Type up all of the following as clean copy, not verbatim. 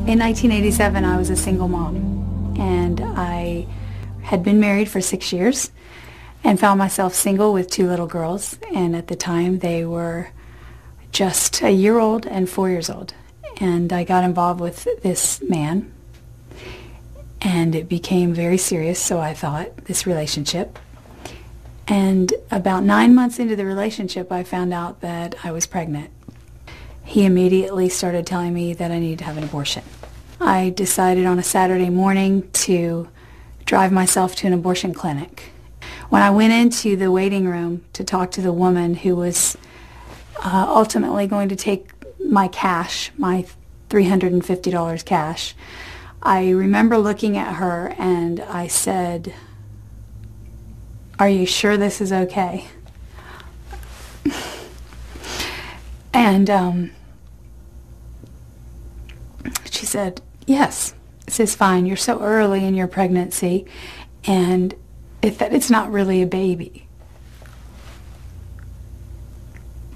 In 1987, I was a single mom, and I had been married for 6 years and found myself single with 2 little girls, and at the time they were just a year old and 4 years old. And I got involved with this man, and it became very serious, so I thought, this relationship. And about 9 months into the relationship, I found out that I was pregnant. He immediately started telling me that I needed to have an abortion. I decided on a Saturday morning to drive myself to an abortion clinic. When I went into the waiting room to talk to the woman who was ultimately going to take my cash, my $350 cash, I remember looking at her and I said, "Are you sure this is okay?" And she said, "Yes, this is fine. You're so early in your pregnancy, and it's not really a baby."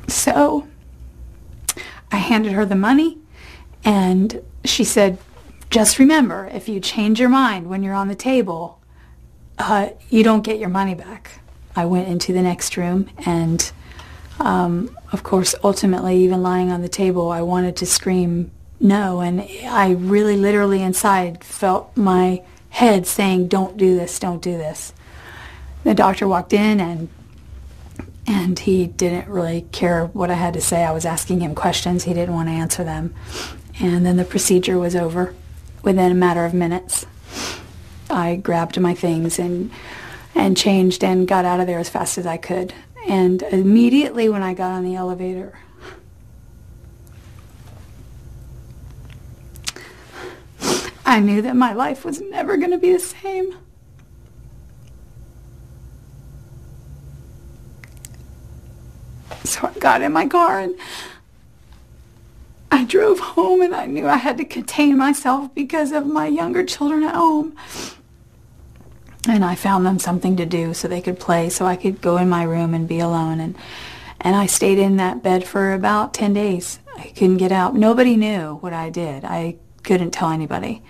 So I handed her the money, and she said, "Just remember, if you change your mind when you're on the table, you don't get your money back." I went into the next room, and of course, ultimately, even lying on the table, I wanted to scream no, and I really literally inside felt my head saying, "Don't do this, don't do this." The doctor walked in, and he didn't really care what I had to say. I was asking him questions. He didn't want to answer them. And then the procedure was over within a matter of minutes. I grabbed my things and changed and got out of there as fast as I could. And immediately when I got on the elevator, I knew that my life was never going to be the same. So I got in my car and I drove home, and I knew I had to contain myself because of my younger children at home. And I found them something to do so they could play, so I could go in my room and be alone. And I stayed in that bed for about 10 days. I couldn't get out. Nobody knew what I did. I couldn't tell anybody.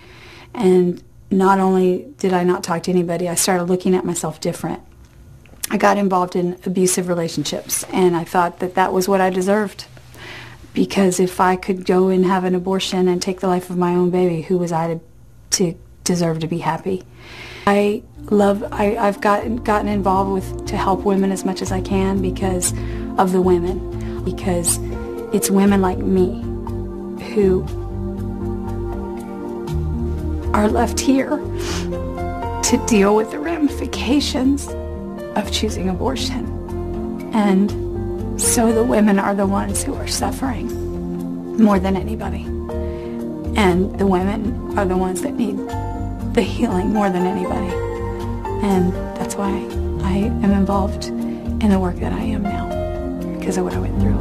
And not only did I not talk to anybody, I started looking at myself different. I got involved in abusive relationships, and I thought that that was what I deserved. Because if I could go and have an abortion and take the life of my own baby, who was I to deserve to be happy? I've gotten involved to help women as much as I can because of the women. Because it's women like me who are left here to deal with the ramifications of choosing abortion. And so the women are the ones who are suffering more than anybody. And the women are the ones that need the healing more than anybody. And that's why I am involved in the work that I am now, because of what I went through.